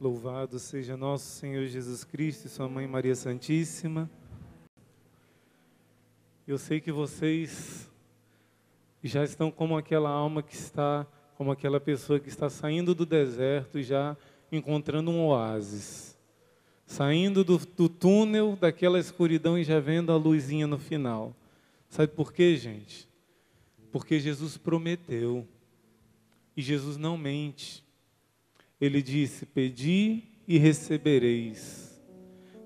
Louvado seja nosso Senhor Jesus Cristo e sua Mãe Maria Santíssima. Eu sei que vocês já estão como aquela alma que está, como aquela pessoa que está saindo do deserto e já encontrando um oásis. Saindo do túnel, daquela escuridão e já vendo a luzinha no final. Sabe por quê, gente? Porque Jesus prometeu. E Jesus não mente. Ele disse, pedi e recebereis.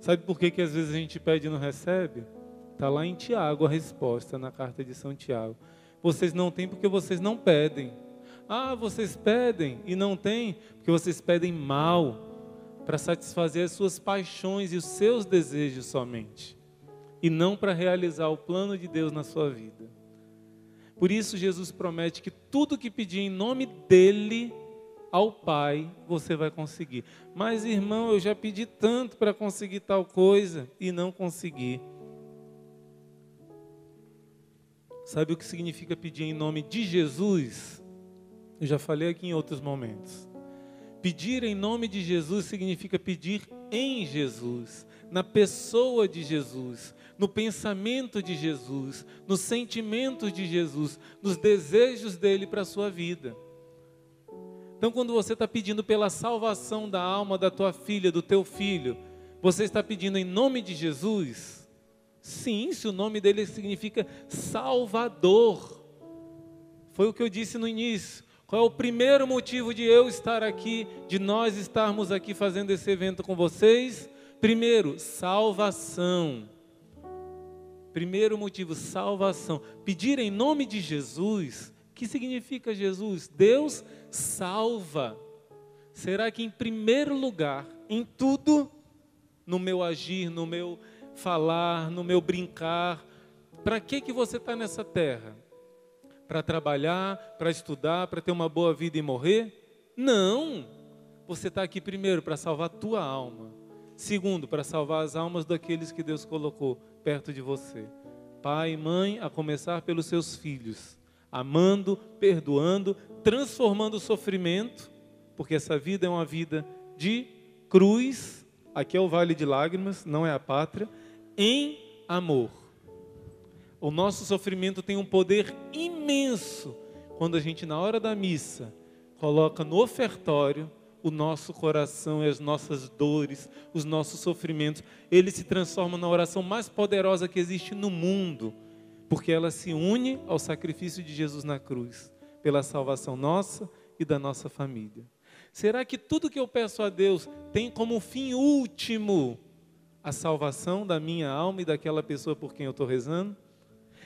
Sabe por que às vezes a gente pede e não recebe? Está lá em Tiago a resposta, na carta de São Tiago. Vocês não têm porque vocês não pedem. Ah, vocês pedem e não têm porque vocês pedem mal, para satisfazer as suas paixões e os seus desejos somente. E não para realizar o plano de Deus na sua vida. Por isso Jesus promete que tudo que pedir em nome dEle ao Pai, você vai conseguir. Mas irmão, eu já pedi tanto para conseguir tal coisa e não consegui. Sabe o que significa pedir em nome de Jesus? Eu já falei aqui em outros momentos. Pedir em nome de Jesus significa pedir em Jesus, na pessoa de Jesus, no pensamento de Jesus, nos sentimentos de Jesus, nos desejos dele para a sua vida. Então, quando você está pedindo pela salvação da alma da tua filha, do teu filho, você está pedindo em nome de Jesus? Sim, se o nome dele significa Salvador. Foi o que eu disse no início. Qual é o primeiro motivo de eu estar aqui, de nós estarmos aqui fazendo esse evento com vocês? Primeiro, salvação. Primeiro motivo, salvação. Pedir em nome de Jesus. O que significa Jesus? Deus salva. Será que em primeiro lugar, em tudo, no meu agir, no meu falar, no meu brincar, para que você está nessa terra? Para trabalhar, para estudar, para ter uma boa vida e morrer? Não! Você está aqui primeiro para salvar a tua alma. Segundo, para salvar as almas daqueles que Deus colocou perto de você. Pai e mãe, a começar pelos seus filhos. Amando, perdoando, transformando o sofrimento, porque essa vida é uma vida de cruz, aqui é o vale de lágrimas, não é a pátria, em amor. O nosso sofrimento tem um poder imenso, quando a gente na hora da missa, coloca no ofertório, o nosso coração e as nossas dores, os nossos sofrimentos, ele se transforma na oração mais poderosa que existe no mundo, porque ela se une ao sacrifício de Jesus na cruz, pela salvação nossa e da nossa família. Será que tudo que eu peço a Deus tem como fim último a salvação da minha alma e daquela pessoa por quem eu estou rezando?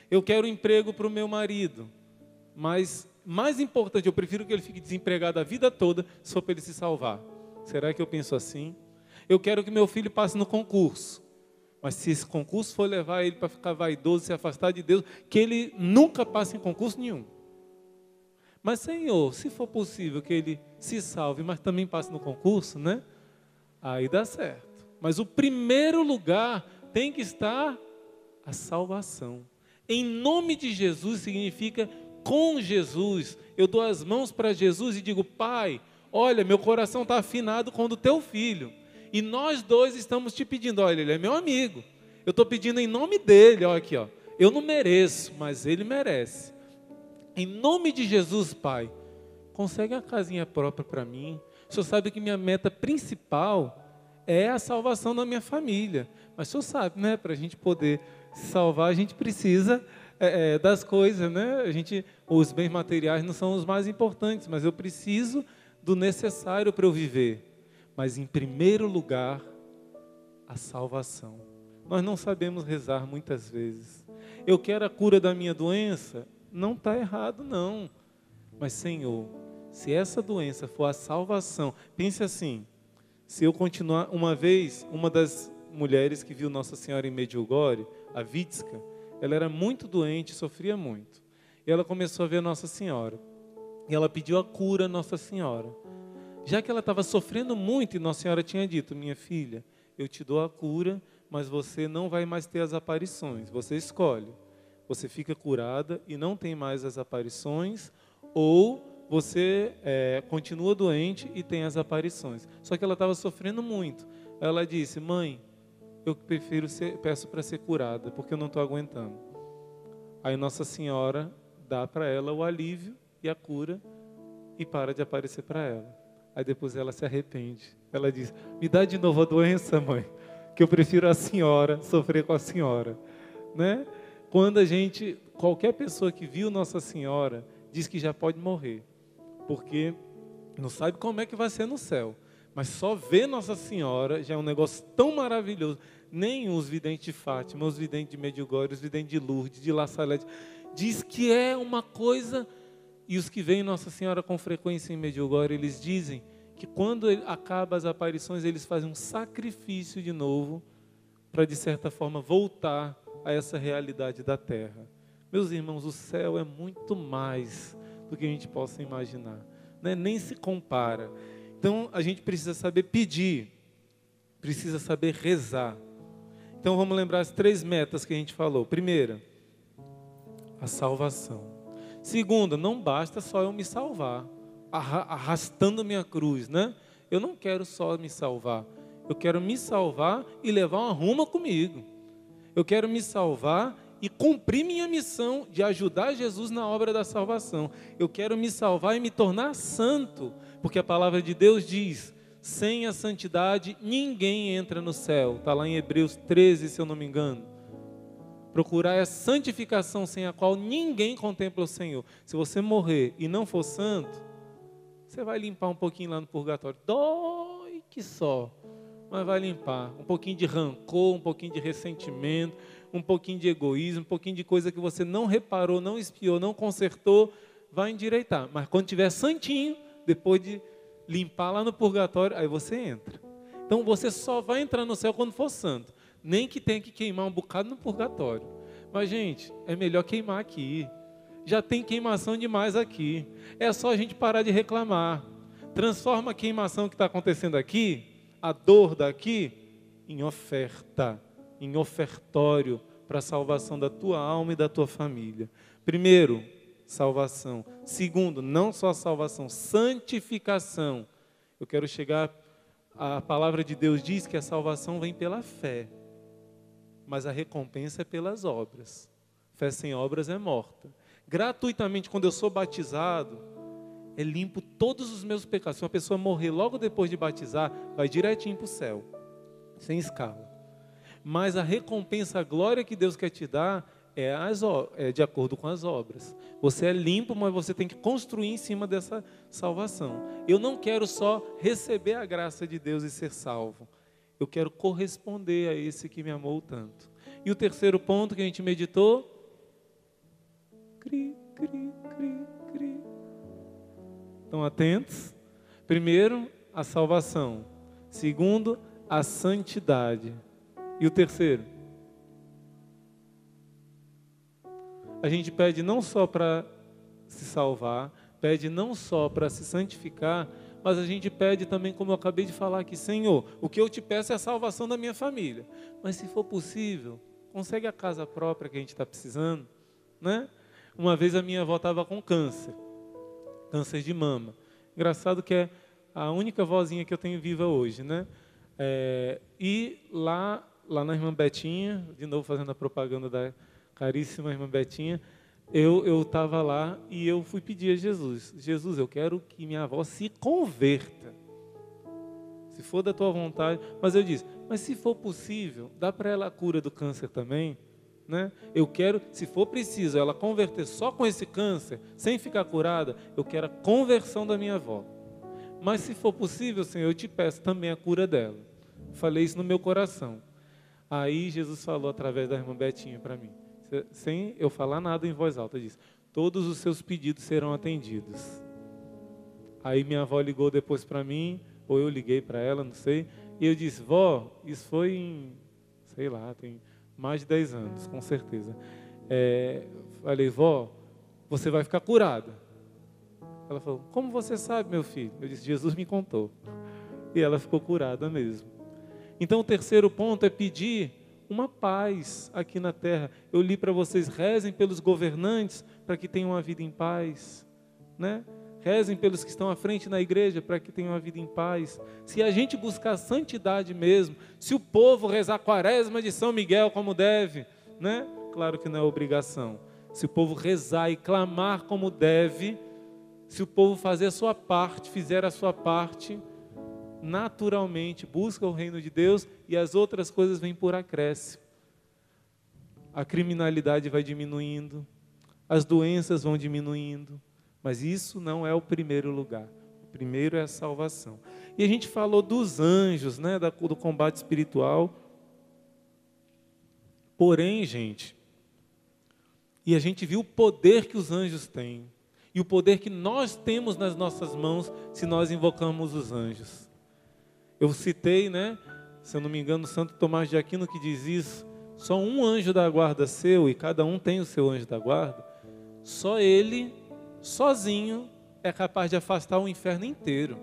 Eu quero emprego para o meu marido, mas mais importante, eu prefiro que ele fique desempregado a vida toda só para ele se salvar. Será que eu penso assim? Eu quero que meu filho passe no concurso. Mas se esse concurso for levar ele para ficar vaidoso, se afastar de Deus, que ele nunca passe em concurso nenhum. Mas Senhor, se for possível que ele se salve, mas também passe no concurso, né? Aí dá certo. Mas o primeiro lugar tem que estar a salvação. Em nome de Jesus significa com Jesus. Eu dou as mãos para Jesus e digo, Pai, olha, meu coração está afinado com o do teu filho. E nós dois estamos te pedindo, olha, ele é meu amigo. Eu estou pedindo em nome dele, olha aqui, ó. Eu não mereço, mas ele merece. Em nome de Jesus, Pai, consegue a casinha própria para mim. O Senhor sabe que minha meta principal é a salvação da minha família. Mas o Senhor sabe, né? Para a gente poder se salvar, a gente precisa das coisas, né? Os bens materiais não são os mais importantes, mas eu preciso do necessário para eu viver. Mas em primeiro lugar, a salvação. Nós não sabemos rezar muitas vezes. Eu quero a cura da minha doença? Não está errado não. Mas Senhor, se essa doença for a salvação, pense assim, se eu continuar, uma vez, uma das mulheres que viu Nossa Senhora em Medjugorje, a Vitska, ela era muito doente, sofria muito. E ela começou a ver Nossa Senhora. E ela pediu a cura a Nossa Senhora. Já que ela estava sofrendo muito, e Nossa Senhora tinha dito, minha filha, eu te dou a cura, mas você não vai mais ter as aparições. Você escolhe. Você fica curada e não tem mais as aparições, ou você continua doente e tem as aparições. Só que ela estava sofrendo muito. Ela disse, mãe, eu peço para ser curada, porque eu não estou aguentando. Aí Nossa Senhora dá para ela o alívio e a cura e para de aparecer para ela. Aí depois ela se arrepende. Ela diz, me dá de novo a doença, mãe, que eu prefiro a senhora, sofrer com a senhora. Né? Quando qualquer pessoa que viu Nossa Senhora, diz que já pode morrer, porque não sabe como é que vai ser no céu. Mas só ver Nossa Senhora já é um negócio tão maravilhoso. Nem os videntes de Fátima, os videntes de Medjugorje, os videntes de Lourdes, de La Salette, diz que é uma coisa. E os que veem Nossa Senhora com frequência em Medjugorje, eles dizem que quando acaba as aparições, eles fazem um sacrifício de novo, para de certa forma voltar a essa realidade da terra. Meus irmãos, o céu é muito mais do que a gente possa imaginar, né? Nem se compara. Então, a gente precisa saber pedir, precisa saber rezar. Então, vamos lembrar as 3 metas que a gente falou. Primeira, a salvação. Segunda, não basta só eu me salvar, arrastando minha cruz, né? Eu não quero só me salvar, eu quero me salvar e levar uma ruma comigo. Eu quero me salvar e cumprir minha missão de ajudar Jesus na obra da salvação. Eu quero me salvar e me tornar santo, porque a palavra de Deus diz, sem a santidade ninguém entra no céu. Está lá em Hebreus 13, se eu não me engano. Procurar a santificação sem a qual ninguém contempla o Senhor. Se você morrer e não for santo, você vai limpar um pouquinho lá no purgatório. Dói que só, mas vai limpar. Um pouquinho de rancor, um pouquinho de ressentimento, um pouquinho de egoísmo, um pouquinho de coisa que você não reparou, não espiou, não consertou, vai endireitar. Mas quando tiver santinho, depois de limpar lá no purgatório, aí você entra. Então você só vai entrar no céu quando for santo. Nem que tenha que queimar um bocado no purgatório. Mas, gente, é melhor queimar aqui. Já tem queimação demais aqui. É só a gente parar de reclamar. Transforma a queimação que está acontecendo aqui, a dor daqui, em oferta, em ofertório para a salvação da tua alma e da tua família. Primeiro, salvação. Segundo, não só a salvação, santificação. Eu quero chegar, a palavra de Deus diz que a salvação vem pela fé, mas a recompensa é pelas obras. Fé sem obras é morta. Gratuitamente, quando eu sou batizado, é limpo todos os meus pecados. Se uma pessoa morrer logo depois de batizar, vai direitinho para o céu, sem escala. Mas a recompensa, a glória que Deus quer te dar, é de acordo com as obras. Você é limpo, mas você tem que construir em cima dessa salvação. Eu não quero só receber a graça de Deus e ser salvo. Eu quero corresponder a esse que me amou tanto. E o terceiro ponto que a gente meditou, cri, cri, cri, cri. Estão atentos? Primeiro, a salvação. Segundo, a santidade. E o terceiro? A gente pede não só para se salvar, pede não só para se santificar, mas a gente pede também, como eu acabei de falar aqui, Senhor, o que eu te peço é a salvação da minha família. Mas se for possível, consegue a casa própria que a gente está precisando, né? Uma vez a minha avó estava com câncer de mama. Engraçado que é a única vozinha que eu tenho viva hoje, né? E lá na Irmã Betinha, de novo fazendo a propaganda da caríssima Irmã Betinha, eu estava lá e eu fui pedir a Jesus, Jesus, eu quero que minha avó se converta, se for da tua vontade. Mas eu disse, mas se for possível, dá para ela a cura do câncer também, né? Eu quero, se for preciso, ela converter só com esse câncer, sem ficar curada, eu quero a conversão da minha avó. Mas se for possível, Senhor, eu te peço também a cura dela. Falei isso no meu coração. Aí Jesus falou através da Irmã Betinha para mim, sem eu falar nada em voz alta, disse, todos os seus pedidos serão atendidos. Aí minha avó ligou depois para mim, ou eu liguei para ela, não sei, e eu disse, vó, isso foi em, sei lá, tem mais de 10 anos, com certeza. Falei, vó, você vai ficar curada. Ela falou, como você sabe, meu filho? Eu disse, Jesus me contou. E ela ficou curada mesmo. Então o terceiro ponto é pedir uma paz aqui na terra. Eu li para vocês, rezem pelos governantes para que tenham uma vida em paz, né? rezem pelos que estão à frente na igreja para que tenham a vida em paz. Se a gente buscar santidade mesmo, se o povo rezar a quaresma de São Miguel como deve, né? Claro que não é obrigação. Se o povo rezar e clamar como deve, se o povo fazer a sua parte, fizer a sua parte, naturalmente busca o reino de Deus e as outras coisas vêm por acréscimo. A criminalidade vai diminuindo, as doenças vão diminuindo, mas isso não é o primeiro lugar. O primeiro é a salvação. E a gente falou dos anjos, né, do combate espiritual. Porém, gente, e a gente viu o poder que os anjos têm e o poder que nós temos nas nossas mãos se nós invocamos os anjos. Eu citei, né, se eu não me engano, Santo Tomás de Aquino que diz isso, só um anjo da guarda seu, e cada um tem o seu anjo da guarda, só ele, sozinho, é capaz de afastar o inferno inteiro.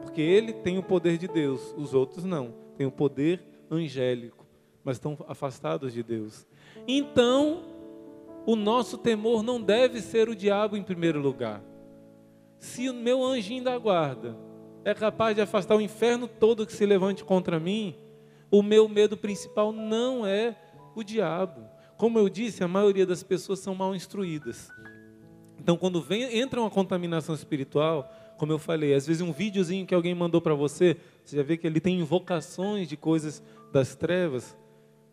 Porque ele tem o poder de Deus, os outros não, tem o poder angélico, mas estão afastados de Deus. Então, o nosso temor não deve ser o diabo em primeiro lugar. Se o meu anjinho da guarda é capaz de afastar o inferno todo que se levante contra mim, o meu medo principal não é o diabo. Como eu disse, a maioria das pessoas são mal instruídas. Então, quando entra uma contaminação espiritual, como eu falei, às vezes um videozinho que alguém mandou para você, você já vê que ele tem invocações de coisas das trevas,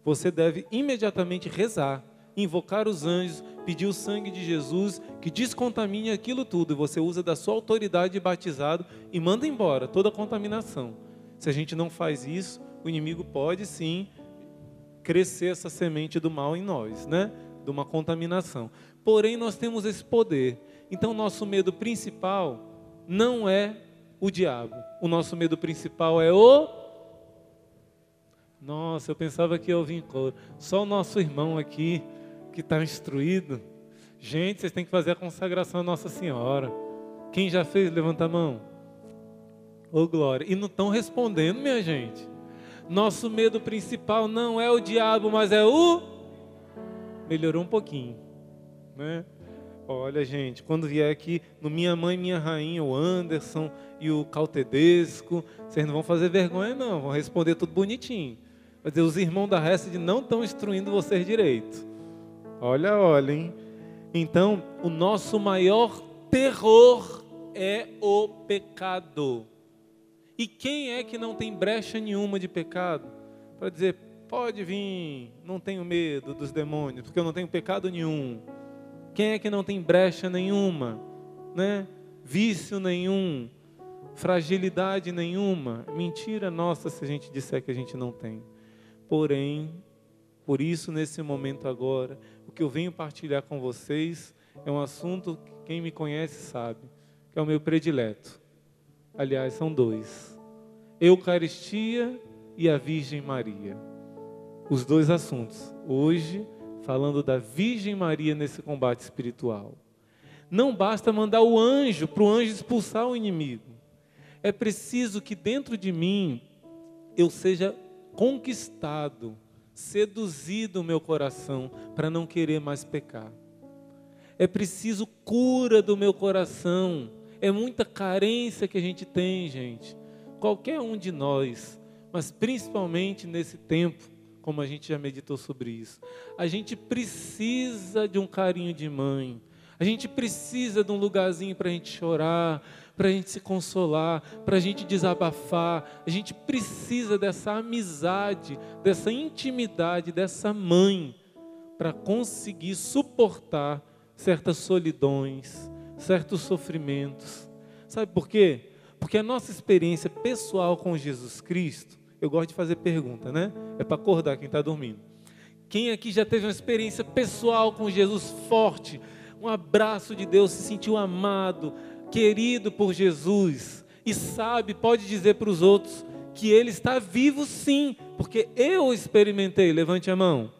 você deve imediatamente rezar, invocar os anjos, pedir o sangue de Jesus, que descontamine aquilo tudo, e você usa da sua autoridade de batizado e manda embora toda a contaminação. Se a gente não faz isso, o inimigo pode sim crescer essa semente do mal em nós, né? De uma contaminação. Porém, nós temos esse poder. Então, nosso medo principal não é o diabo. O nosso medo principal é o... Nossa, eu pensava que eu vim em coro. Só o nosso irmão aqui, que está instruído. Gente, vocês têm que fazer a consagração à Nossa Senhora. Quem já fez, levanta a mão. Ô glória. E não estão respondendo, minha gente. Nosso medo principal não é o diabo, mas é o... Melhorou um pouquinho, né? Olha, gente, quando vier aqui no Minha Mãe, Minha Rainha, o Anderson e o Caltedesco, vocês não vão fazer vergonha não, vão responder tudo bonitinho. Vai dizer, os irmãos da Hesed não estão instruindo vocês direito. Olha, olha, hein? Então, o nosso maior terror é o pecado. E quem é que não tem brecha nenhuma de pecado? Para dizer, pode vir, não tenho medo dos demônios, porque eu não tenho pecado nenhum. Quem é que não tem brecha nenhuma, né? Vício nenhum, fragilidade nenhuma? Mentira nossa se a gente disser que a gente não tem. Porém, por isso nesse momento agora, o que eu venho partilhar com vocês é um assunto que quem me conhece sabe, que é o meu predileto. Aliás, são dois. Eucaristia e a Virgem Maria. Os dois assuntos. Hoje, falando da Virgem Maria nesse combate espiritual. Não basta mandar o anjo para o anjo expulsar o inimigo. É preciso que dentro de mim eu seja conquistado, seduzido o meu coração para não querer mais pecar. É preciso cura do meu coração. É muita carência que a gente tem, gente. Qualquer um de nós, mas principalmente nesse tempo, como a gente já meditou sobre isso. A gente precisa de um carinho de mãe. A gente precisa de um lugarzinho para a gente chorar, para a gente se consolar, para a gente desabafar. A gente precisa dessa amizade, dessa intimidade, dessa mãe, para conseguir suportar certas solidões, certos sofrimentos. Sabe por quê? Porque a nossa experiência pessoal com Jesus Cristo, eu gosto de fazer pergunta, né? É para acordar quem está dormindo. Quem aqui já teve uma experiência pessoal com Jesus forte, um abraço de Deus, se sentiu amado, querido por Jesus, e sabe, pode dizer para os outros que Ele está vivo sim, porque eu experimentei, levante a mão.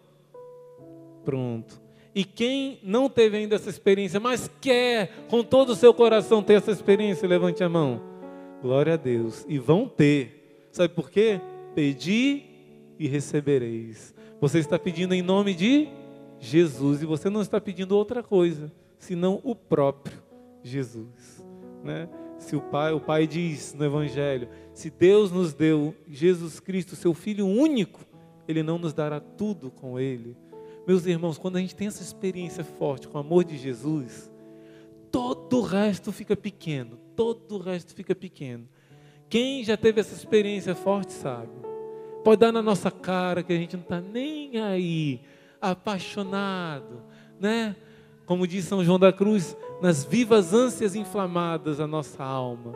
Pronto. E quem não teve ainda essa experiência, mas quer com todo o seu coração ter essa experiência, levante a mão. Glória a Deus. E vão ter. Sabe por quê? Pedi e recebereis. Você está pedindo em nome de Jesus e você não está pedindo outra coisa, senão o próprio. Jesus, né? Se o Pai diz no Evangelho, se Deus nos deu Jesus Cristo, seu Filho único, Ele não nos dará tudo com Ele. Meus irmãos, quando a gente tem essa experiência forte com o amor de Jesus, todo o resto fica pequeno, todo o resto fica pequeno. Quem já teve essa experiência forte sabe. Pode dar na nossa cara que a gente não está nem aí, apaixonado, né? Como diz São João da Cruz, nas vivas ânsias inflamadas da nossa alma.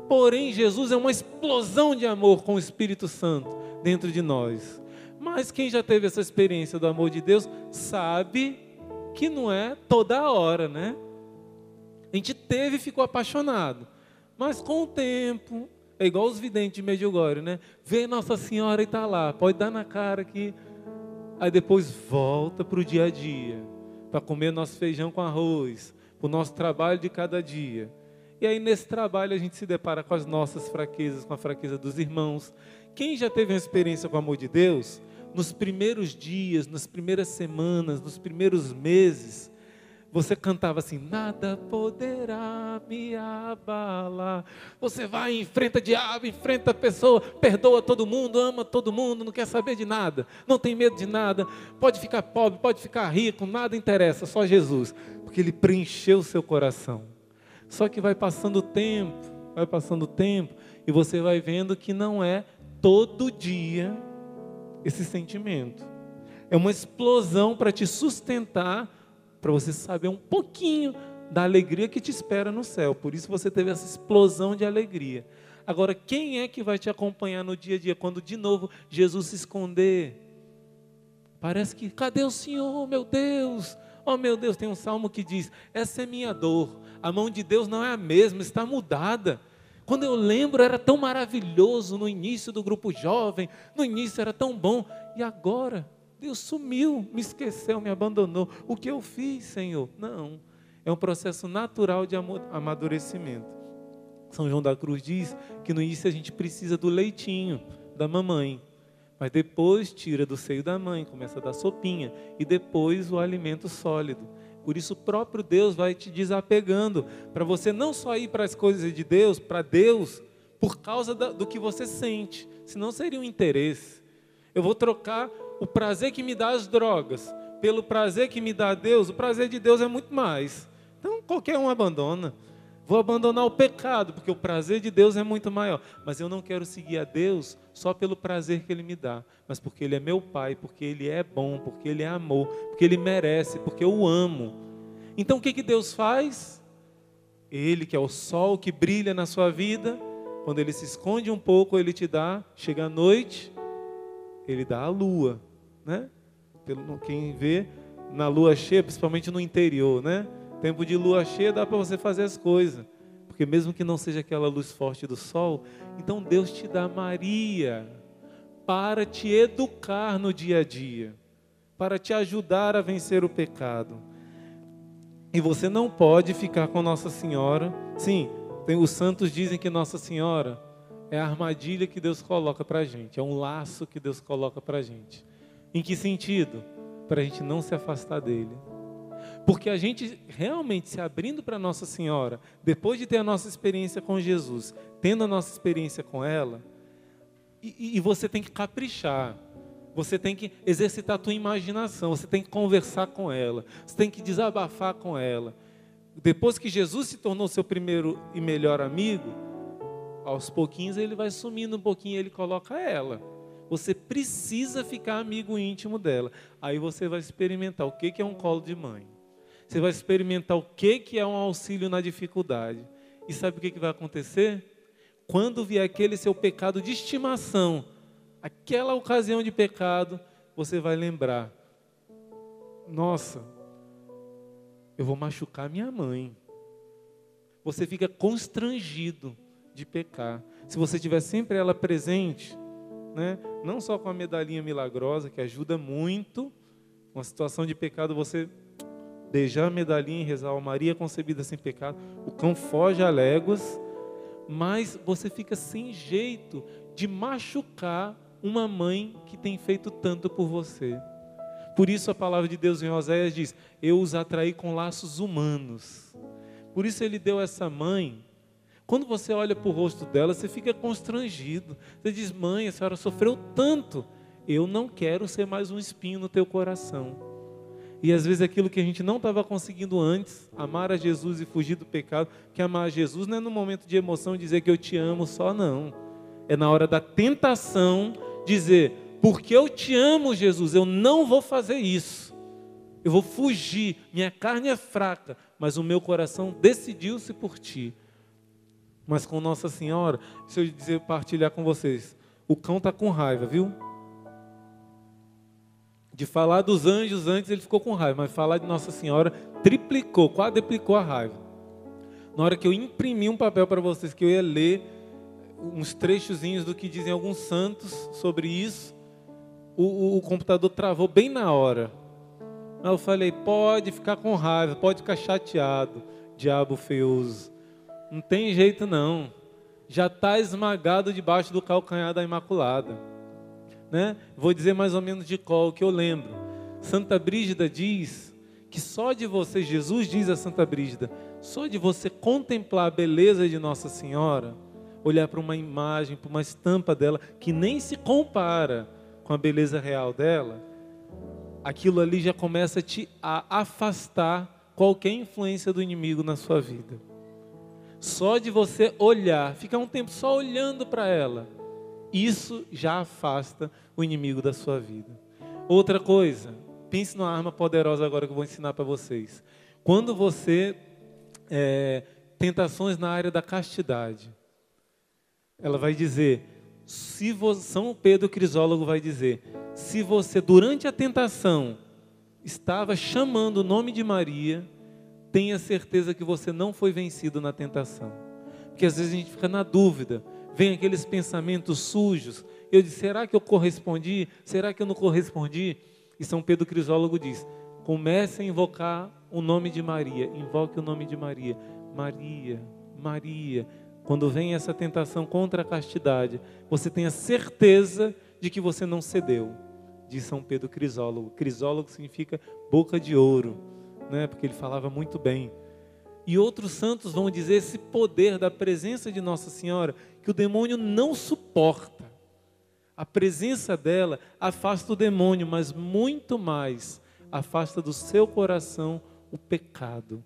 Porém, Jesus é uma explosão de amor com o Espírito Santo dentro de nós. Mas quem já teve essa experiência do amor de Deus, sabe que não é toda hora, né? A gente teve e ficou apaixonado. Mas com o tempo, é igual os videntes de Medjugorje, né? Vê Nossa Senhora e está lá, pode dar na cara que... Aí depois volta para o dia a dia, para comer nosso feijão com arroz, para o nosso trabalho de cada dia. E aí nesse trabalho a gente se depara com as nossas fraquezas, com a fraqueza dos irmãos. Quem já teve uma experiência com o amor de Deus, nos primeiros dias, nas primeiras semanas, nos primeiros meses, você cantava assim, nada poderá me abalar. Você vai, enfrenta o diabo, enfrenta a pessoa, perdoa todo mundo, ama todo mundo, não quer saber de nada, não tem medo de nada, pode ficar pobre, pode ficar rico, nada interessa, só Jesus, porque Ele preencheu o seu coração. Só que vai passando o tempo, e você vai vendo que não é todo dia esse sentimento. É uma explosão para te sustentar, para você saber um pouquinho da alegria que te espera no céu. Por isso você teve essa explosão de alegria. Agora, quem é que vai te acompanhar no dia a dia, quando de novo Jesus se esconder? Parece que, cadê o Senhor, meu Deus? Oh meu Deus, tem um salmo que diz, essa é minha dor, a mão de Deus não é a mesma, está mudada. Quando eu lembro era tão maravilhoso no início do grupo jovem, no início era tão bom, e agora Deus sumiu, me esqueceu, me abandonou. O que eu fiz, Senhor? Não, é um processo natural de amadurecimento. São João da Cruz diz que no início a gente precisa do leitinho da mamãe, mas depois tira do seio da mãe, começa a dar sopinha, e depois o alimento sólido. Por isso o próprio Deus vai te desapegando, para você não só ir para as coisas de Deus, para Deus, por causa do que você sente, senão seria um interesse. Eu vou trocar o prazer que me dá as drogas pelo prazer que me dá Deus. O prazer de Deus é muito mais. Então qualquer um abandona. Vou abandonar o pecado, porque o prazer de Deus é muito maior. Mas eu não quero seguir a Deus só pelo prazer que Ele me dá, mas porque Ele é meu Pai, porque Ele é bom, porque Ele é amor, porque Ele merece, porque eu o amo. Então o que Deus faz? Ele que é o sol que brilha na sua vida, quando Ele se esconde um pouco, Ele te dá, chega à noite, Ele dá a lua, né? Quem vê na lua cheia, principalmente no interior, né? Tempo de lua cheia dá para você fazer as coisas, porque mesmo que não seja aquela luz forte do sol, então Deus te dá Maria para te educar no dia a dia, para te ajudar a vencer o pecado. E você não pode ficar com Nossa Senhora. Sim, os santos dizem que Nossa Senhora é a armadilha que Deus coloca para a gente, é um laço que Deus coloca para a gente. Em que sentido? Para a gente não se afastar dele. Porque a gente realmente se abrindo para Nossa Senhora, depois de ter a nossa experiência com Jesus, tendo a nossa experiência com ela, e você tem que caprichar, você tem que exercitar a tua imaginação, você tem que conversar com ela, você tem que desabafar com ela. Depois que Jesus se tornou seu primeiro e melhor amigo, aos pouquinhos ele vai sumindo um pouquinho, ele coloca ela. Você precisa ficar amigo íntimo dela. Aí você vai experimentar o que é um colo de mãe. Você vai experimentar o que é um auxílio na dificuldade. E sabe o que vai acontecer? Quando vier aquele seu pecado de estimação, aquela ocasião de pecado, você vai lembrar: nossa, eu vou machucar minha mãe. Você fica constrangido de pecar. Se você tiver sempre ela presente, né? Não só com a medalhinha milagrosa, que ajuda muito, uma situação de pecado, você beijar a medalhinha e rezar a Maria concebida sem pecado, o cão foge a léguas, mas você fica sem jeito de machucar uma mãe que tem feito tanto por você. Por isso a palavra de Deus em Oséias diz: eu os atraí com laços humanos. Por isso ele deu essa mãe. Quando você olha para o rosto dela, você fica constrangido. Você diz: mãe, a senhora sofreu tanto. Eu não quero ser mais um espinho no teu coração. E às vezes aquilo que a gente não estava conseguindo antes, amar a Jesus e fugir do pecado, que amar a Jesus não é no momento de emoção dizer que eu te amo só, não. É na hora da tentação dizer: porque eu te amo, Jesus, eu não vou fazer isso. Eu vou fugir, minha carne é fraca, mas o meu coração decidiu-se por ti. Mas com Nossa Senhora, deixa eu dizer, partilhar com vocês, o cão está com raiva, viu? De falar dos anjos antes ele ficou com raiva, mas falar de Nossa Senhora triplicou, quadruplicou a raiva. Na hora que eu imprimi um papel para vocês, que eu ia ler uns trechozinhos do que dizem alguns santos sobre isso, o computador travou bem na hora. Aí eu falei: pode ficar com raiva, pode ficar chateado, diabo feioso. Não tem jeito não. Já está esmagado debaixo do calcanhar da Imaculada. Né? Vou dizer mais ou menos de qual que eu lembro. Santa Brígida diz que só de você, Jesus diz a Santa Brígida, só de você contemplar a beleza de Nossa Senhora, olhar para uma imagem, para uma estampa dela, que nem se compara com a beleza real dela, aquilo ali já começa a afastar qualquer influência do inimigo na sua vida. Só de você olhar, ficar um tempo só olhando para ela, isso já afasta o inimigo da sua vida. Outra coisa, pense numa arma poderosa agora que eu vou ensinar para vocês. Quando você, tentações na área da castidade, ela vai dizer, São Pedro Crisólogo vai dizer, se você durante a tentação estava chamando o nome de Maria, tenha certeza que você não foi vencido na tentação. Porque às vezes a gente fica na dúvida, vem aqueles pensamentos sujos, eu disse: será que eu correspondi? Será que eu não correspondi? E São Pedro Crisólogo diz: comece a invocar o nome de Maria, invoque o nome de Maria. Maria, Maria. Quando vem essa tentação contra a castidade, você tenha certeza de que você não cedeu, diz São Pedro Crisólogo. Crisólogo significa boca de ouro, né? Porque ele falava muito bem. E outros santos vão dizer esse poder da presença de Nossa Senhora, que o demônio não suporta. A presença dela afasta o demônio, mas muito mais afasta do seu coração o pecado.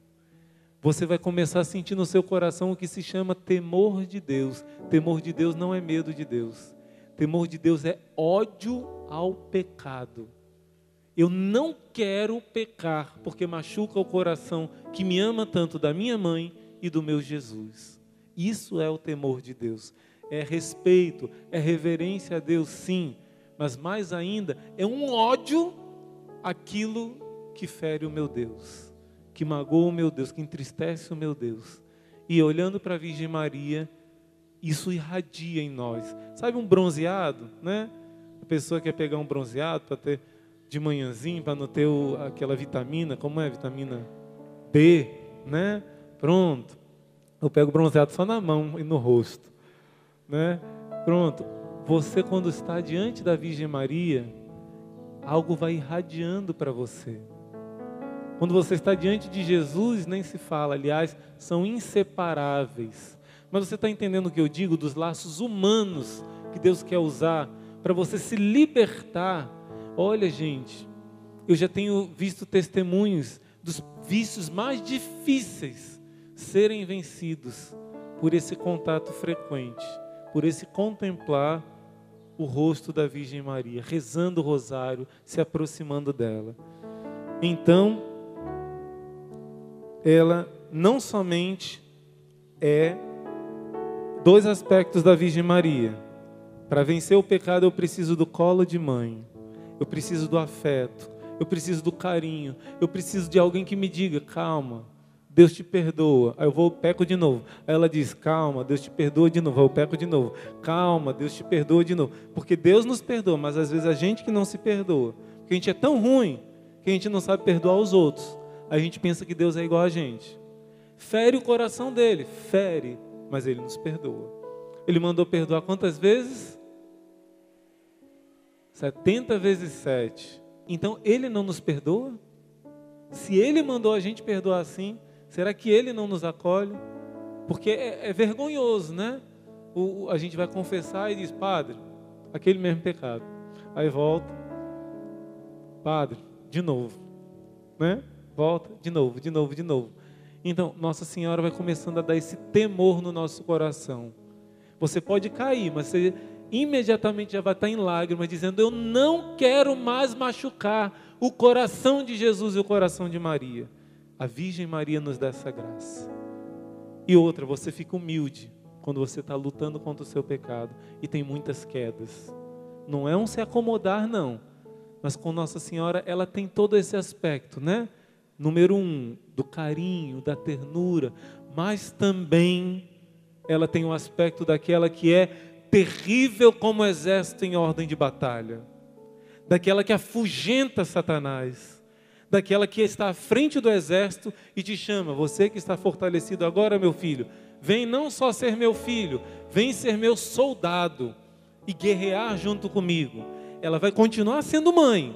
Você vai começar a sentir no seu coração o que se chama temor de Deus. Temor de Deus não é medo de Deus. Temor de Deus é ódio ao pecado. Eu não quero pecar, porque machuca o coração que me ama tanto da minha mãe e do meu Jesus. Isso é o temor de Deus. É respeito, é reverência a Deus, sim. Mas mais ainda, é um ódio àquilo que fere o meu Deus, que magoa o meu Deus, que entristece o meu Deus. E olhando para a Virgem Maria, isso irradia em nós. Sabe um bronzeado, né? A pessoa quer pegar um bronzeado para ter de manhãzinho, para não ter aquela vitamina, como é? Vitamina B, né? Pronto. Eu pego bronzeado só na mão e no rosto, né? Pronto. Você, quando está diante da Virgem Maria, algo vai irradiando para você. Quando você está diante de Jesus, nem se fala, aliás, são inseparáveis. Mas você está entendendo o que eu digo dos laços humanos que Deus quer usar para você se libertar? Olha, gente, eu já tenho visto testemunhos dos vícios mais difíceis serem vencidos por esse contato frequente, por esse contemplar o rosto da Virgem Maria, rezando o rosário, se aproximando dela. Então, ela não somente é dois aspectos da Virgem Maria. Para vencer o pecado eu preciso do colo de mãe, eu preciso do afeto, eu preciso do carinho, eu preciso de alguém que me diga: calma, Deus te perdoa. Aí eu peco de novo. Aí ela diz: calma, Deus te perdoa de novo. Aí eu peco de novo. Calma, Deus te perdoa de novo. Porque Deus nos perdoa, mas às vezes a gente que não se perdoa. Porque a gente é tão ruim que a gente não sabe perdoar os outros. A gente pensa que Deus é igual a gente. Fere o coração dele, fere, mas ele nos perdoa. Ele mandou perdoar quantas vezes? 70 vezes 7. Então ele não nos perdoa? Se ele mandou a gente perdoar assim, Será que Ele não nos acolhe? Porque é vergonhoso, né? A gente vai confessar e diz, Padre, aquele mesmo pecado. Aí volta, Padre, de novo, né? Volta, de novo, de novo, de novo. Então, Nossa Senhora vai começando a dar esse temor no nosso coração. Você pode cair, mas você imediatamente já vai estar em lágrimas, dizendo, eu não quero mais machucar o coração de Jesus e o coração de Maria. A Virgem Maria nos dá essa graça. E outra, você fica humilde quando você está lutando contra o seu pecado e tem muitas quedas. Não é um se acomodar, não. Mas com Nossa Senhora, ela tem todo esse aspecto, né? Número 1, do carinho, da ternura, mas também ela tem um aspecto daquela que é terrível como exército em ordem de batalha, daquela que afugenta Satanás, daquela que está à frente do exército e te chama, você que está fortalecido agora, meu filho, vem não só ser meu filho, vem ser meu soldado e guerrear junto comigo. Ela vai continuar sendo mãe,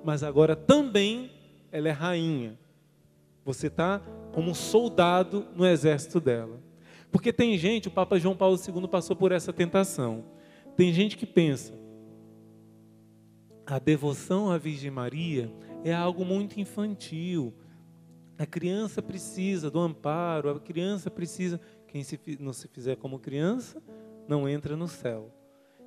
mas agora também ela é rainha. Você está como um soldado no exército dela. Porque tem gente, o Papa João Paulo II passou por essa tentação. Tem gente que pensa, a devoção à Virgem Maria é algo muito infantil. A criança precisa do amparo, a criança precisa... Quem não se fizer como criança, não entra no céu.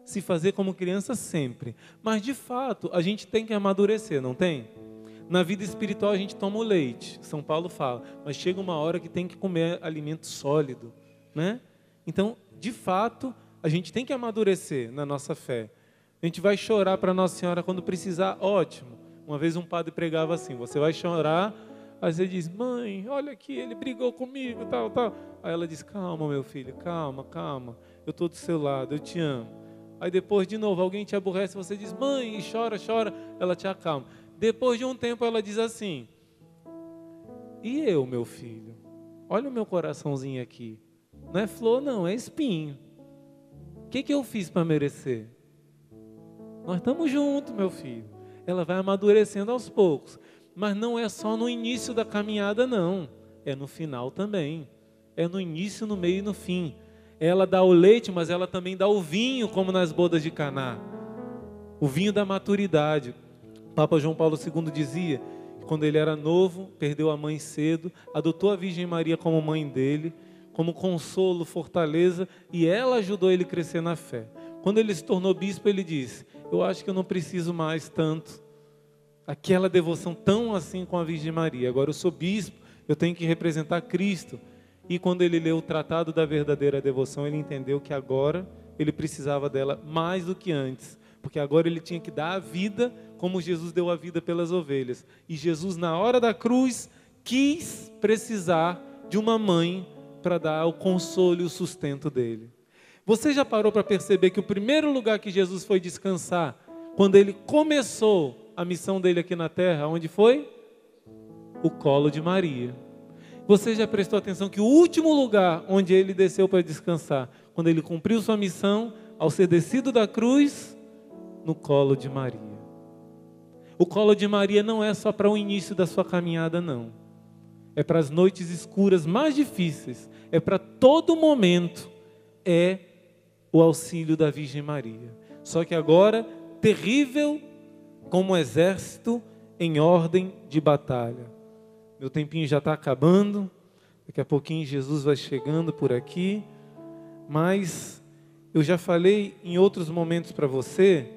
Se fazer como criança sempre. Mas de fato, a gente tem que amadurecer, não tem? Na vida espiritual a gente toma o leite, São Paulo fala, mas chega uma hora que tem que comer alimento sólido, né? Então, de fato, a gente tem que amadurecer na nossa fé. A gente vai chorar para Nossa Senhora quando precisar, ótimo. Uma vez um padre pregava assim, você vai chorar, aí você diz, mãe, olha aqui, ele brigou comigo, tal, tal. Aí ela diz, calma meu filho, calma, calma, eu estou do seu lado, eu te amo. Aí depois de novo alguém te aborrece, você diz, mãe, e chora, chora, ela te acalma. Depois de um tempo ela diz assim, e eu, meu filho? Olha o meu coraçãozinho aqui. Não é flor não, é espinho. O que eu fiz para merecer? Nós estamos juntos, meu filho. Ela vai amadurecendo aos poucos. Mas não é só no início da caminhada, não. É no final também. É no início, no meio e no fim. Ela dá o leite, mas ela também dá o vinho, como nas bodas de Caná. O vinho da maturidade. O Papa João Paulo II dizia que quando ele era novo, perdeu a mãe cedo, adotou a Virgem Maria como mãe dele, como consolo, fortaleza, e ela ajudou ele a crescer na fé. Quando ele se tornou bispo, ele disse, eu acho que eu não preciso mais tanto, aquela devoção tão assim com a Virgem Maria. Agora eu sou bispo, eu tenho que representar Cristo. E quando ele leu o Tratado da Verdadeira Devoção, ele entendeu que agora ele precisava dela mais do que antes. Porque agora ele tinha que dar a vida como Jesus deu a vida pelas ovelhas. E Jesus, na hora da cruz, quis precisar de uma mãe para dar o consolo e o sustento dele. Você já parou para perceber que o primeiro lugar que Jesus foi descansar, quando ele começou a missão dele aqui na terra, onde foi? O colo de Maria. Você já prestou atenção que o último lugar onde ele desceu para descansar, quando ele cumpriu sua missão, ao ser descido da cruz, no colo de Maria. O colo de Maria não é só para o início da sua caminhada, não. É para as noites escuras mais difíceis. É para todo momento. É o auxílio da Virgem Maria. Só que agora, terrível como um exército em ordem de batalha. Meu tempinho já está acabando. Daqui a pouquinho Jesus vai chegando por aqui. Mas eu já falei em outros momentos para você,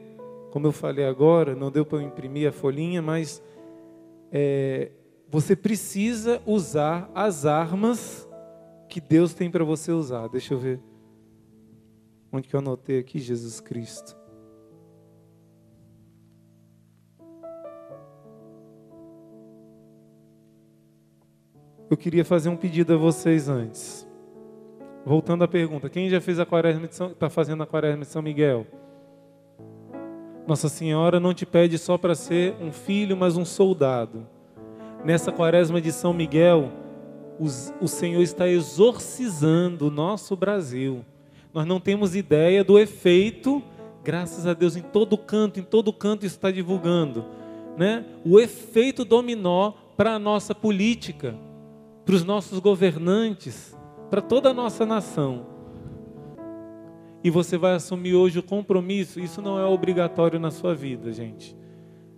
como eu falei agora, não deu para eu imprimir a folhinha, mas você precisa usar as armas que Deus tem para você usar. Deixa eu ver. Onde que eu anotei aqui? Jesus Cristo. Eu queria fazer um pedido a vocês antes. Voltando à pergunta, quem já fez a quaresma de está fazendo a quaresma de São Miguel? Nossa Senhora não te pede só para ser um filho, mas um soldado. Nessa quaresma de São Miguel, o Senhor está exorcizando o nosso Brasil. Nós não temos ideia do efeito, graças a Deus, em todo canto isso está divulgando, né? O efeito dominó para a nossa política. para os nossos governantes, para toda a nossa nação. E você vai assumir hoje o compromisso, isso não é obrigatório na sua vida, gente.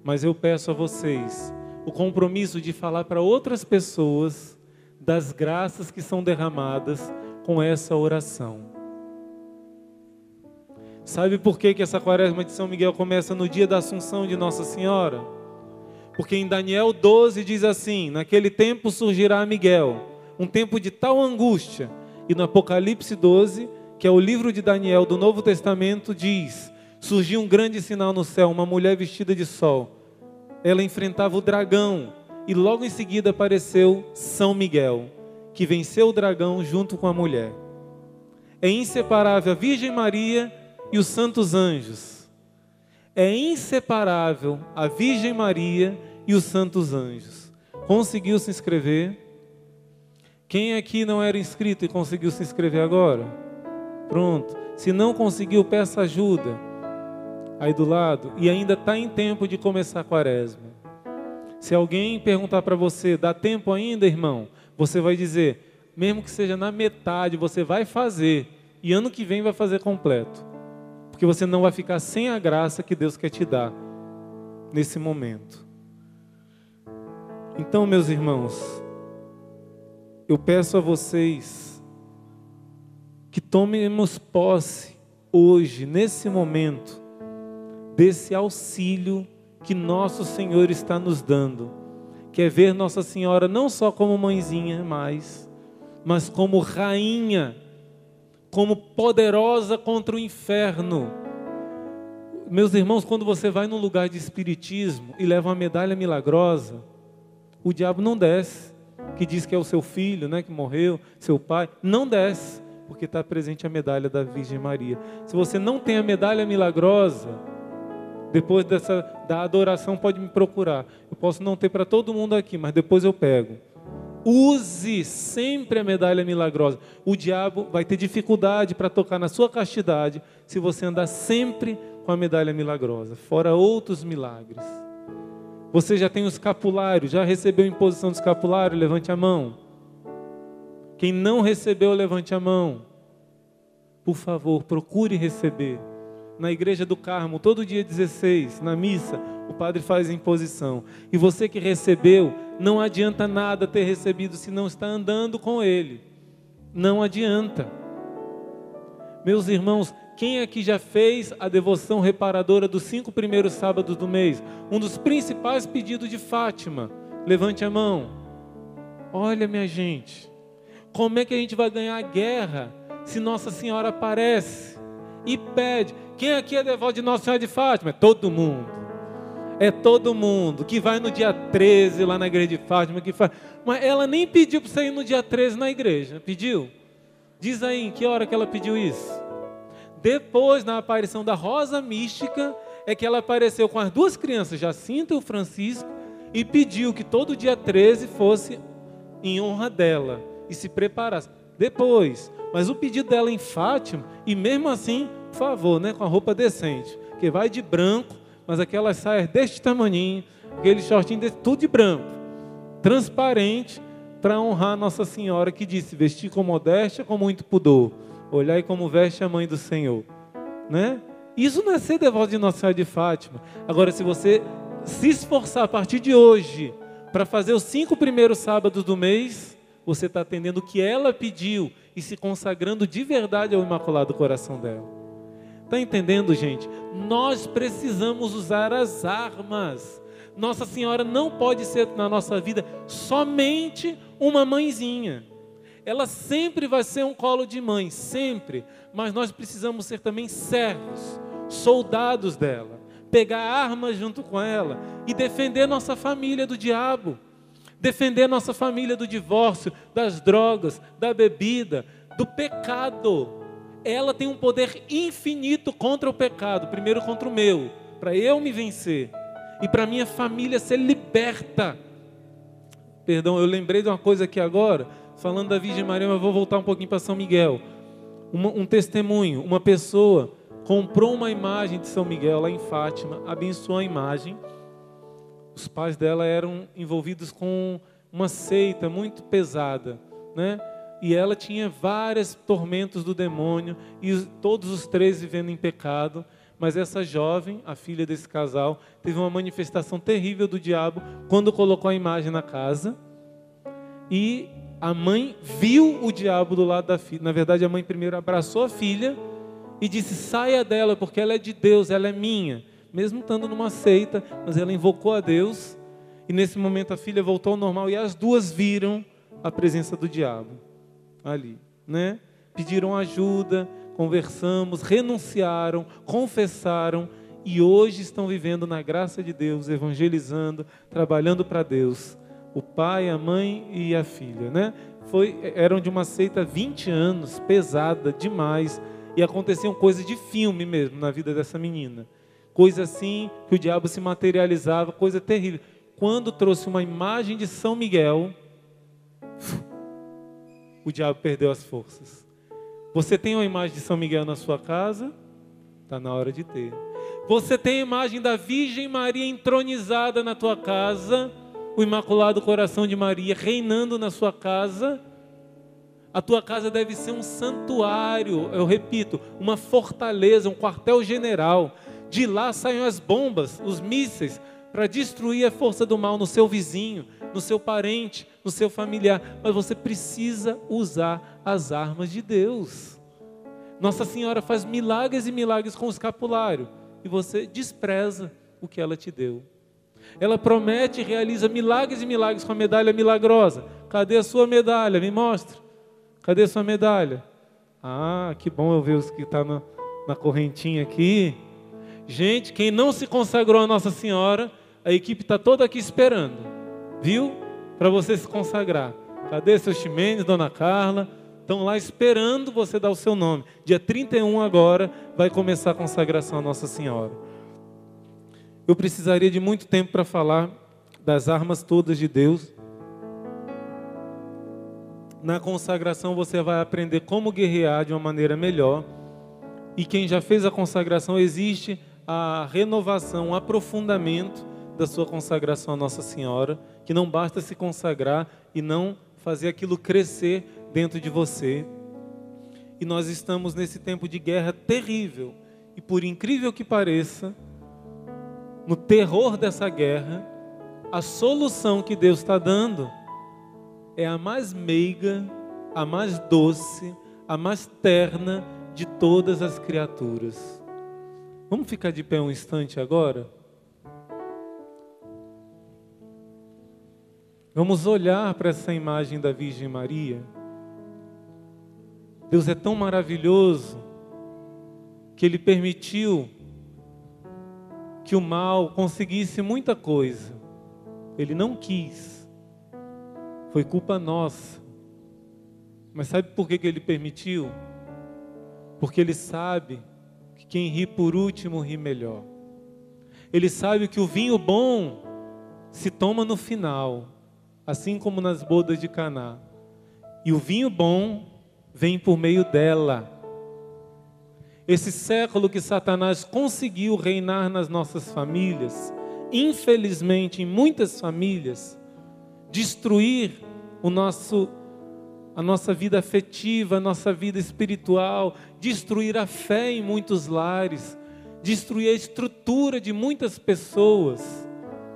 Mas eu peço a vocês o compromisso de falar para outras pessoas das graças que são derramadas com essa oração. Sabe por que essa quaresma de São Miguel começa no dia da Assunção de Nossa Senhora? Porque em Daniel 12 diz assim: naquele tempo surgirá Miguel, um tempo de tal angústia. E no Apocalipse 12, que é o livro de Daniel do Novo Testamento, diz: surgiu um grande sinal no céu, uma mulher vestida de sol. Ela enfrentava o dragão e logo em seguida apareceu São Miguel, que venceu o dragão junto com a mulher. É inseparável a Virgem Maria e os santos anjos. É inseparável a Virgem Maria e os santos anjos. Conseguiu se inscrever? Quem aqui não era inscrito e conseguiu se inscrever agora? Pronto. Se não conseguiu, peça ajuda. Aí do lado. E ainda está em tempo de começar a quaresma. Se alguém perguntar para você, dá tempo ainda, irmão? Você vai dizer, mesmo que seja na metade, você vai fazer. E ano que vem vai fazer completo. Porque você não vai ficar sem a graça que Deus quer te dar nesse momento. Então, meus irmãos, eu peço a vocês que tomemos posse hoje, nesse momento, desse auxílio que nosso Senhor está nos dando. Que é ver Nossa Senhora não só como mãezinha mas como rainha, como poderosa contra o inferno. Meus irmãos, quando você vai num lugar de espiritismo e leva uma medalha milagrosa, o diabo não desce, que diz que é o seu filho, né, que morreu, seu pai, não desce, porque está presente a medalha da Virgem Maria. Se você não tem a medalha milagrosa, depois da adoração pode me procurar. Eu posso não ter para todo mundo aqui, mas depois eu pego. Use sempre a medalha milagrosa. O diabo vai ter dificuldade para tocar na sua castidade se você andar sempre com a medalha milagrosa, fora outros milagres. Você já tem o escapulário, já recebeu a imposição do escapulário? Levante a mão. Quem não recebeu, levante a mão. Por favor, procure receber. Na Igreja do Carmo, todo dia 16, na missa, o padre faz a imposição. E você que recebeu, não adianta nada ter recebido se não está andando com ele. Não adianta. Meus irmãos, quem aqui já fez a devoção reparadora dos 5 primeiros sábados do mês? Um dos principais pedidos de Fátima. Levante a mão. Olha, minha gente, como é que a gente vai ganhar a guerra se Nossa Senhora aparece e pede? Quem aqui é devoto de Nossa Senhora de Fátima? É todo mundo. É todo mundo que vai no dia 13 lá na igreja de Fátima, que faz. Mas ela nem pediu para você ir no dia 13 na igreja. Pediu? Diz aí em que hora que ela pediu isso. Depois, na aparição da Rosa Mística, é que ela apareceu com as 2 crianças, Jacinta e o Francisco, e pediu que todo dia 13 fosse em honra dela e se preparasse. Depois, mas o pedido dela em Fátima, e mesmo assim, por favor, né, com a roupa decente, que vai de branco, mas aquelas saias deste tamaninho, aquele shortinho desse, tudo de branco, transparente, para honrar Nossa Senhora, que disse: vestir com modéstia, com muito pudor, olhai como veste a mãe do Senhor, né? Isso não é ser devoto de Nossa Senhora de Fátima. Agora, se você se esforçar a partir de hoje para fazer os 5 primeiros sábados do mês, você está atendendo o que ela pediu e se consagrando de verdade ao Imaculado Coração dela. Está entendendo, gente? Nós precisamos usar as armas. Nossa Senhora não pode ser na nossa vida somente uma mãezinha. Ela sempre vai ser um colo de mãe, sempre. Mas nós precisamos ser também servos, soldados dela. Pegar armas junto com ela e defender nossa família do diabo. Defender nossa família do divórcio, das drogas, da bebida, do pecado. Ela tem um poder infinito contra o pecado. Primeiro contra o meu, para eu me vencer. E para minha família ser liberta. Perdão, eu lembrei de uma coisa aqui agora, falando da Virgem Maria, mas vou voltar um pouquinho para São Miguel. Um testemunho, uma pessoa comprou uma imagem de São Miguel lá em Fátima, abençoou a imagem. Os pais dela eram envolvidos com uma seita muito pesada, né? E ela tinha vários tormentos do demônio, e todos os três vivendo em pecado. Mas essa jovem, a filha desse casal, teve uma manifestação terrível do diabo quando colocou a imagem na casa. E a mãe viu o diabo do lado da filha. Na verdade, a mãe primeiro abraçou a filha e disse: saia dela, porque ela é de Deus, ela é minha. Mesmo estando numa seita, mas ela invocou a Deus. E nesse momento a filha voltou ao normal e as duas viram a presença do diabo ali, né? Pediram ajuda, conversamos, renunciaram, confessaram e hoje estão vivendo na graça de Deus, evangelizando, trabalhando para Deus. O pai, a mãe e a filha, né? Eram de uma seita há 20 anos, pesada demais, e aconteciam coisas de filme mesmo na vida dessa menina. Coisa assim que o diabo se materializava, coisa terrível. Quando trouxe uma imagem de São Miguel, o diabo perdeu as forças. Você tem uma imagem de São Miguel na sua casa? Está na hora de ter. Você tem a imagem da Virgem Maria entronizada na tua casa, o Imaculado Coração de Maria reinando na sua casa? A tua casa deve ser um santuário, eu repito, uma fortaleza, um quartel-general. De lá saem as bombas, os mísseis, para destruir a força do mal no seu vizinho, no seu parente, no seu familiar. Mas você precisa usar as armas de Deus. Nossa Senhora faz milagres e milagres com o escapulário, e você despreza o que ela te deu. Ela promete e realiza milagres e milagres com a medalha milagrosa. Cadê a sua medalha? Me mostra. Cadê a sua medalha? Ah, que bom eu ver os que estão na correntinha aqui. Gente, quem não se consagrou a Nossa Senhora, a equipe está toda aqui esperando, viu? Para você se consagrar. Cadê seu Ximenes, Dona Carla? Estão lá esperando você dar o seu nome. Dia 31 agora vai começar a consagração a Nossa Senhora. Eu precisaria de muito tempo para falar das armas todas de Deus. Na consagração você vai aprender como guerrear de uma maneira melhor. E quem já fez a consagração, existe a renovação, o aprofundamento da sua consagração a Nossa Senhora, que não basta se consagrar e não fazer aquilo crescer dentro de você. E nós estamos nesse tempo de guerra terrível. E por incrível que pareça, no terror dessa guerra, a solução que Deus está dando é a mais meiga, a mais doce, a mais terna de todas as criaturas. Vamos ficar de pé um instante agora? Vamos olhar para essa imagem da Virgem Maria. Deus é tão maravilhoso que Ele permitiu que o mal conseguisse muita coisa. Ele não quis. Foi culpa nossa. Mas sabe por que Ele permitiu? Porque Ele sabe que quem ri por último ri melhor. Ele sabe que o vinho bom se toma no final, assim como nas bodas de Caná. E o vinho bom vem por meio dela. Esse século que Satanás conseguiu reinar nas nossas famílias, infelizmente em muitas famílias, destruir a nossa vida afetiva, a nossa vida espiritual, destruir a fé em muitos lares, destruir a estrutura de muitas pessoas.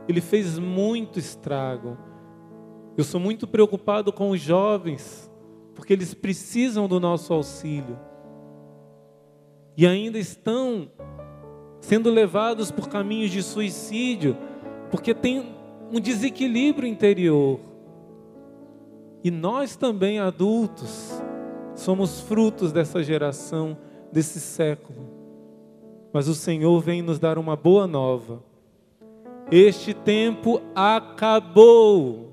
Ele fez muito estrago. Eu sou muito preocupado com os jovens, porque eles precisam do nosso auxílio. E ainda estão sendo levados por caminhos de suicídio, porque tem um desequilíbrio interior. E nós também, adultos, somos frutos dessa geração, desse século. Mas o Senhor vem nos dar uma boa nova. Este tempo acabou.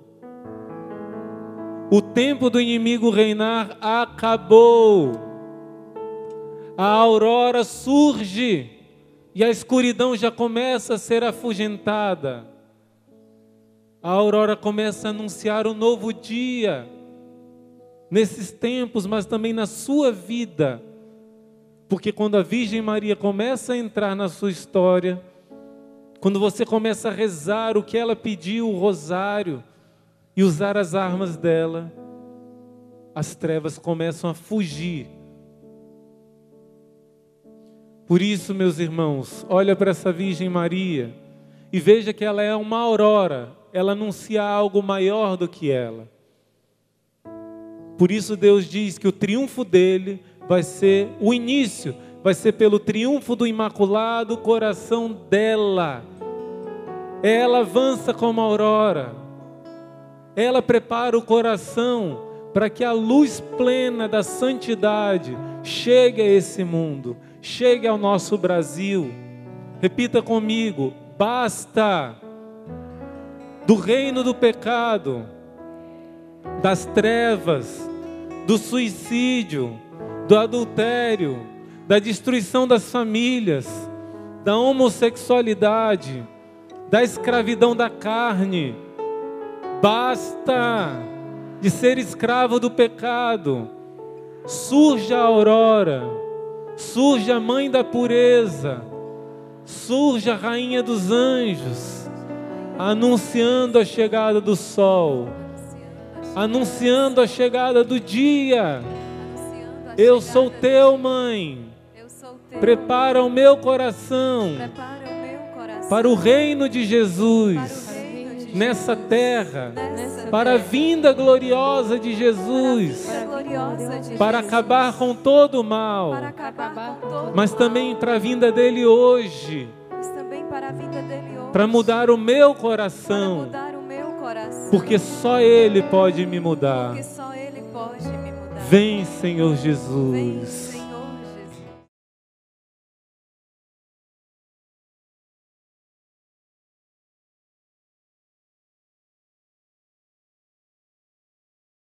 O tempo do inimigo reinar acabou. A aurora surge e a escuridão já começa a ser afugentada. A aurora começa a anunciar um novo dia nesses tempos, mas também na sua vida. Porque quando a Virgem Maria começa a entrar na sua história, quando você começa a rezar o que ela pediu, o rosário, e usar as armas dela, as trevas começam a fugir. Por isso, meus irmãos, olha para essa Virgem Maria e veja que ela é uma aurora, ela anuncia algo maior do que ela. Por isso Deus diz que o triunfo dele vai ser o início, vai ser pelo triunfo do imaculado coração dela. Ela avança como a aurora, ela prepara o coração para que a luz plena da santidade chegue a esse mundo, chegue ao nosso Brasil. Repita comigo: basta do reino do pecado, das trevas, do suicídio, do adultério, da destruição das famílias, da homossexualidade, da escravidão da carne. Basta de ser escravo do pecado. Surge a aurora, surge a mãe da pureza, surge a rainha dos anjos, anunciando a chegada do sol, anunciando a chegada do dia. Eu sou teu, mãe. Prepara o meu coração para o reino de Jesus nessa terra, para a vinda gloriosa de Jesus, para acabar com todo o mal, mas também para a vinda dele hoje, para mudar o meu coração, porque só ele pode me mudar. Vem, Senhor Jesus.